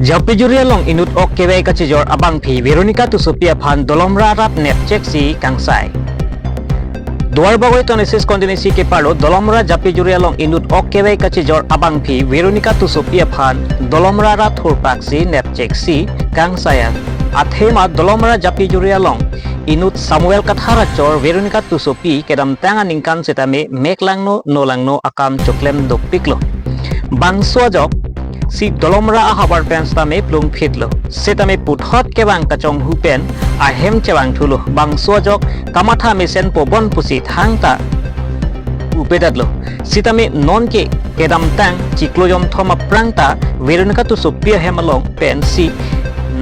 Japijuria long inut okkewe Kachejor Bangphi Veronica to Sophia Aphan dolomra rap net check si Kangsai. Duar bagoi tonesis kontinisi ke paro dolomra Japijuria long inut okkewe Kachejor Bangphi Veronica to Sophia Aphan dolomra rap thurpak si net check si Kangsai. Athema dolomra Japijuria long inut Samuel Katharachor Veronica to Sophie kedam tanga ningkan setame meklangno nolangno akam choklem dopiklo. Bangswajok si dolomra ahabar pen stame plung phitlo setame puthot ke bang kachong hupen ahem chewang thulo bangswajok kamatha mesen pobon pusi thangta upedatlo sitame non ke kedam tang chiklojom thoma prangta Veronica to Sophia hemalong pen si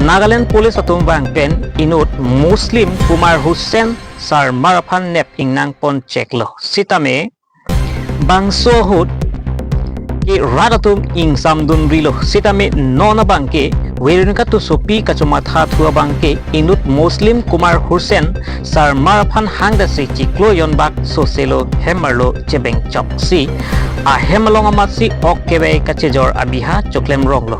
Nagaland police atung bang pen inut Muslim Kumar Hussein sar maraphan nep ingnang pon cheklo sitame bangso hut ki radatum ing samdun rilo sitame nona bangke Veronica to Sophie kachumatha thua bangke inut Muslim Kumar Hussein sar maraphan hangda se chiklo yon bak soselo hemarlo chebeng chopsi a hemalong amatsi okkebe Kachejor abiha choklem ronglo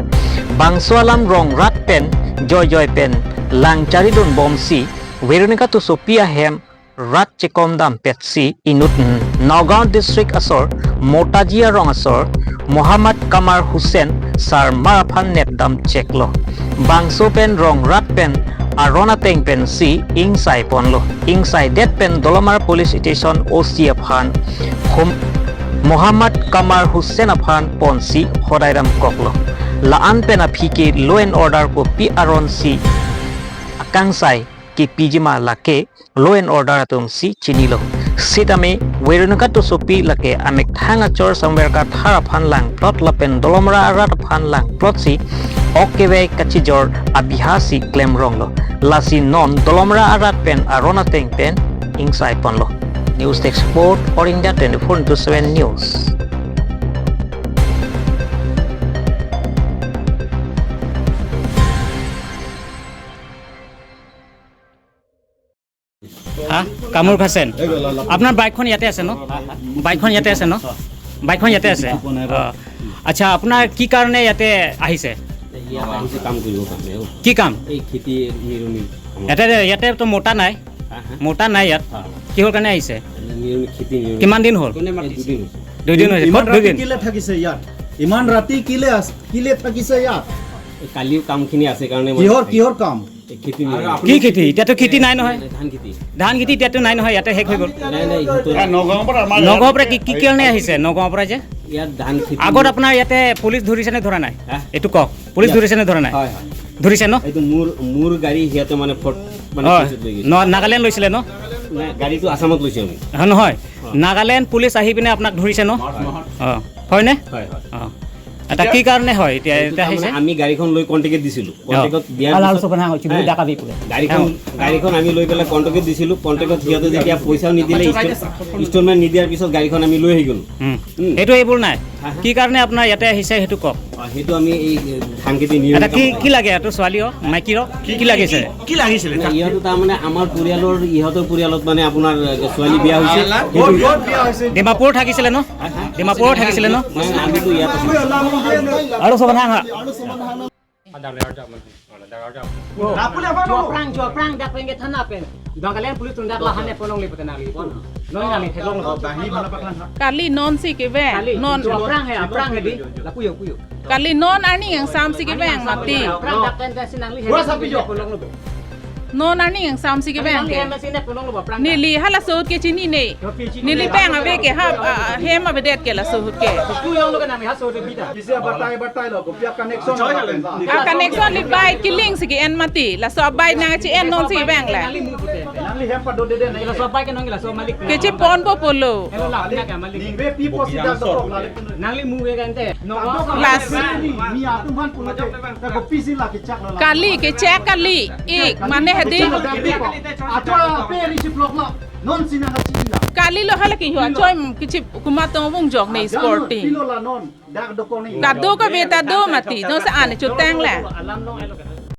bangso alam rong rat pen joy pen lang charidon bomsi Veronica to Sophia hem rat chekom dam petsi inut Nagaon district asor Motajia rong asor Muhammad Kamar Hussein sar maraphan nep dam cheklo bangso pen rong rat pen arona teng pen si ingsai ponlo ingsai det pen dolomar police station OC Aphan Muhammad Kamar Hussein Aphan pon si hodairam koklo laan pen aphike law and order ko pi aron si Kangsai ki pijima lake law and order atum si chinilo sitame Veronica to Sophie lake amek thanga chor somewhere ka thara phan lang plot lapen dolomra rat phan lang plot si okkewe Kachejor abihasi claim ronglo lasi non dolomra rat pen arona teng pen ingsai ponlo news export or India 24/7 news. কামুৰ খাছেন আপোনাৰ বাইকখন ইয়াতে আছে ন বাইকখন ইয়াতে আছে ন বাইকখন ইয়াতে আছে আচ্ছা আপোনাৰ কি কাৰণে ইয়াতে আহিছে কাম কৰিব কাৰণে কি কাম এই খেতি নিৰমি ইয়াতে তো মোটা নাই ইয়াত কিহৰ কাৰণে আহিছে নিৰমি খেতি কিমান দিন হ'ল দুদিন হৈছে দুদিন কিলে থাকিছে ইয়াত ইমান ৰাতি কিলে থাকিছে ইয়াত কালিও কামখিনি আছে কাৰণে কিহৰ কাম খেতি কি খেতি এতিয়াতো খেতি নাই নহয় ধান খেতি এতিয়াতো নাই নহয় ইয়াতে শেষ হৈ গ'ল নগাঁৱৰ পৰা কি কাৰণে আহিছে নগাঁৱৰ পৰা যে ইয়াত ধান খেতি আগত আপোনাৰ ইয়াতে পুলিচ ধৰিছে নে ধৰা নাই এইটো কওক পুলিচ ধৰিছে নে ধৰা নাই হয় ধৰিছে ন এইটো মোৰ গাড়ী সিহঁতে মানে নাগালেণ্ড লৈছিলে ন গাড়ীটো আসামত লৈছে আমি নহয় নাগালেণ্ড পুলিচ আহি পিনে আপোনাক ধৰিছে ন হয়নে হয় এটা কি কাৰণে হয় এতিয়া আহিছে আমি গাড়ীখন লৈ কণ্টেক্ট দিছিলোঁ কণ্টেক্টত দিয়াৰ গাড়ীখন আমি লৈ পেলাই কণ্টেক্টত দিছিলোঁ কণ্টেক্টত সিহঁতে যেতিয়া পইচাও নিদিলে ইনষ্টলমেণ্ট নিদিয়াৰ পিছত গাড়ীখন আমি লৈ আহি গ'লোঁ সেইটো এইবোৰ নাই কি কাৰণে আপোনাৰ ইয়াতে আহিছে সেইটো কওক সেইটো আমি এই ধান খেতি এটা কি লাগে এইটো ছোৱালী মাইকীৰ কি লাগিছিলে ইহঁতো তাৰমানে আমাৰ পৰিয়ালৰ ইহঁতৰ পৰিয়ালত মানে আপোনাৰ ছোৱালী বিয়া হৈছে ডিমাপুৰ থাকিছিলে ন আমিতো ইয়াত আৰু চব না Jual perang dak pengen tanah pen. Dongkalen pulis tundak lahan ne ponong lipet nali pon. Noi ngali thelong lo. Kali non si ke bang non jual perang he di. La puyo. Kali non ani yang sam si ke bang mati. Perang dak pen sinang li he ponong lo. Non ani yang sam si ke bang ke. Ni li hala sot ke chini ne. Ni li bang ave ke ha hem ave det ke la sot ke. Tu yang lo kan ami ha sot bida. Kisi batai lo kopia connection Ka connection li bai killing si ke en mati. La so bai nang chi en non si bang la. nangli hempa do de La so bai ke nang la so malik. Ke chi pon po polo. Hello la pina ka malik. ningbe people sida do Nangli mu we kan te. No Las mi atu man puno ta ko pisi la ke chak lo kali ke check kali ik mane hadi atwa pe ri chi blok la non sina ga chi la kali lo hala ki ho choi kichi kumato bung jok nei sporting pilo la non dak do ko ni Kado ka beta do mati, no sa ane chuteng la. Alam no